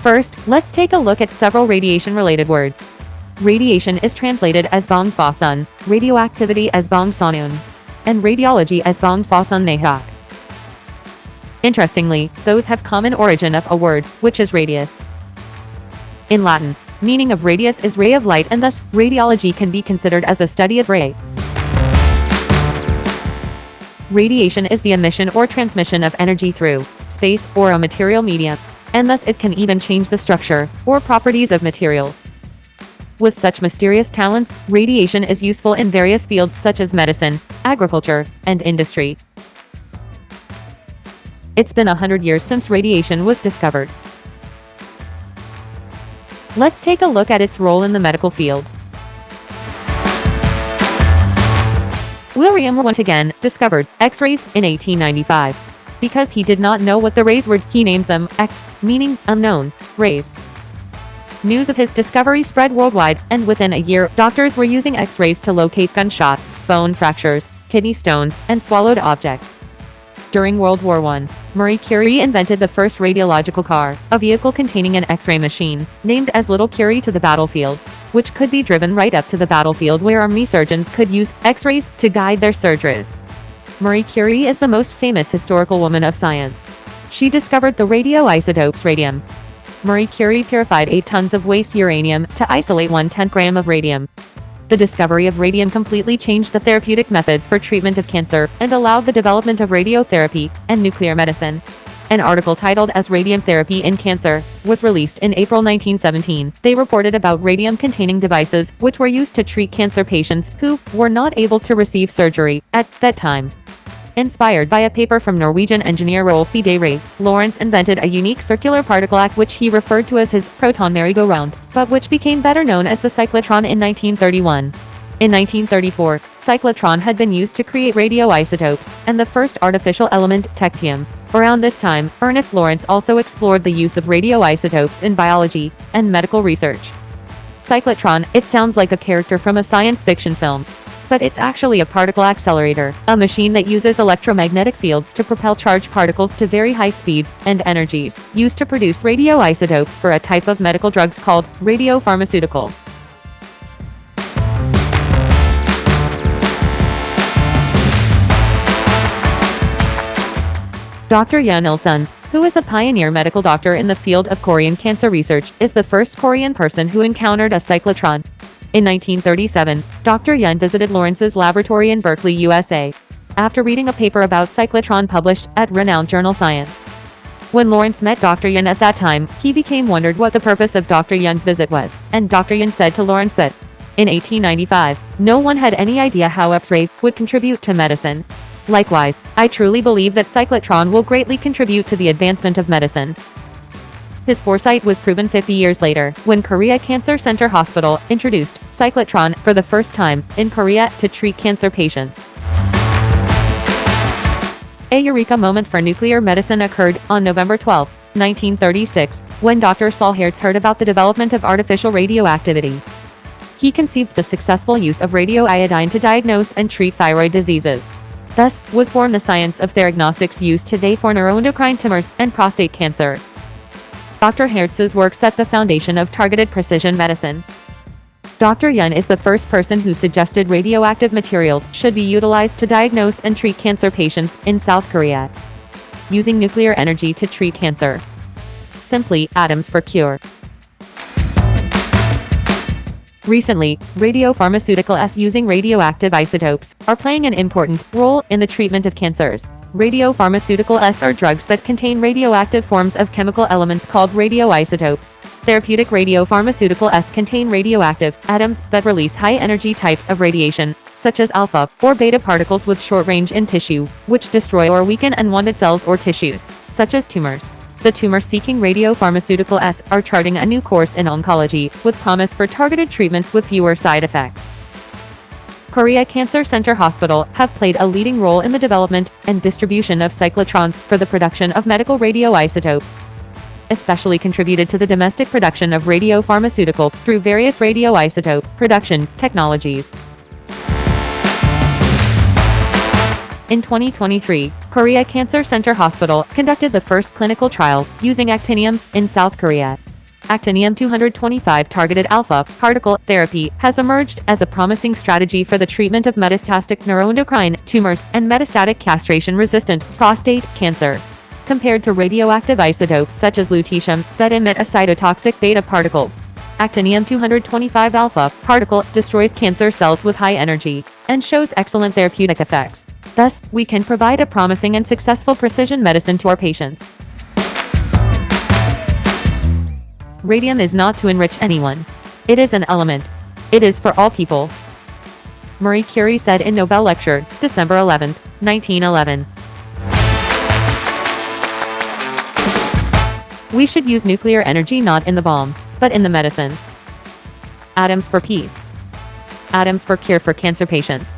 First, let's take a look at several radiation-related words. Radiation is translated as bong sa sun, radioactivity as bong sa noon, and radiology as bong sa sun nehak. Interestingly, those have common origin of a word, which is radius. In Latin, meaning of radius is ray of light, and thus, radiology can be considered as a study of ray. Radiation is the emission or transmission of energy through space or a material medium, and thus it can even change the structure or properties of materials. With such mysterious talents, radiation is useful in various fields such as medicine, agriculture, and industry. It's been 100 years since radiation was discovered. Let's take a look at its role in the medical field. William once again discovered X-rays in 1895. Because he did not know what the rays were, he named them X, meaning unknown, rays. News of his discovery spread worldwide, and within a year, doctors were using X-rays to locate gunshots, bone fractures, kidney stones, and swallowed objects. During World War I, Marie Curie invented the first radiological car, a vehicle containing an X-ray machine, named as Little Curie to the battlefield, which could be driven right up to the battlefield where army surgeons could use X-rays to guide their surgeries. Marie Curie is the most famous historical woman of science. She discovered the radioisotopes radium. Marie Curie purified 8 tons of waste uranium to isolate 1/10 gram of radium. The discovery of radium completely changed the therapeutic methods for treatment of cancer and allowed the development of radiotherapy and nuclear medicine. An article titled as Radium Therapy in Cancer was released in April 1917. They reported about radium-containing devices which were used to treat cancer patients who were not able to receive surgery at that time. Inspired by a paper from Norwegian engineer Rolf de Rey, Lorentz invented a unique circular particle act which he referred to as his proton merry-go-round, but which became better known as the cyclotron in 1931. In 1934, cyclotron had been used to create radioisotopes, and the first artificial element, technetium. Around this time, Ernest Lorentz also explored the use of radioisotopes in biology and medical research. Cyclotron, it sounds like a character from a science fiction film. But it's actually a particle accelerator, a machine that uses electromagnetic fields to propel charged particles to very high speeds and energies, used to produce radioisotopes for a type of medical drugs called radiopharmaceutical. Dr. Jan Il-sung, who is a pioneer medical doctor in the field of Korean cancer research, is the first Korean person who encountered a cyclotron. In 1937, Dr. Yun visited Lorentz's laboratory in Berkeley, USA, after reading a paper about cyclotron published at renowned journal Science. When Lorentz met Dr. Yun at that time, he wondered what the purpose of Dr. Yun's visit was, and Dr. Yun said to Lorentz that, in 1895, no one had any idea how X-ray would contribute to medicine. Likewise, I truly believe that cyclotron will greatly contribute to the advancement of medicine. His foresight was proven 50 years later, when Korea Cancer Center Hospital introduced cyclotron for the first time in Korea to treat cancer patients. A eureka moment for nuclear medicine occurred on November 12, 1936, when Dr. Saul Hertz heard about the development of artificial radioactivity. He conceived the successful use of radioiodine to diagnose and treat thyroid diseases. Thus, was born the science of theragnostics used today for neuroendocrine tumors and prostate cancer. Dr. Hertz's work set the foundation of targeted precision medicine. Dr. Yun is the first person who suggested radioactive materials should be utilized to diagnose and treat cancer patients in South Korea, using nuclear energy to treat cancer. Simply, atoms for cure. Recently, radiopharmaceuticals using radioactive isotopes are playing an important role in the treatment of cancers. Radiopharmaceuticals are drugs that contain radioactive forms of chemical elements called radioisotopes. Therapeutic radiopharmaceuticals contain radioactive atoms that release high-energy types of radiation, such as alpha or beta particles with short range in tissue, which destroy or weaken unwanted cells or tissues, such as tumors. The tumor-seeking radiopharmaceuticals are charting a new course in oncology, with promise for targeted treatments with fewer side effects. Korea Cancer Center Hospital have played a leading role in the development and distribution of cyclotrons for the production of medical radioisotopes, especially contributed to the domestic production of radiopharmaceutical through various radioisotope production technologies. In 2023, Korea Cancer Center Hospital conducted the first clinical trial using actinium in South Korea. Actinium-225 targeted alpha particle therapy has emerged as a promising strategy for the treatment of metastatic neuroendocrine tumors and metastatic castration-resistant prostate cancer. Compared to radioactive isotopes such as lutetium that emit a cytotoxic beta particle, Actinium-225 alpha particle destroys cancer cells with high energy and shows excellent therapeutic effects. Thus, we can provide a promising and successful precision medicine to our patients. Radium is not to enrich anyone. It is an element. It is for all people. Marie Curie said in Nobel Lecture, December 11, 1911. We should use nuclear energy not in the bomb, but in the medicine. Atoms for peace. Atoms for cure for cancer patients.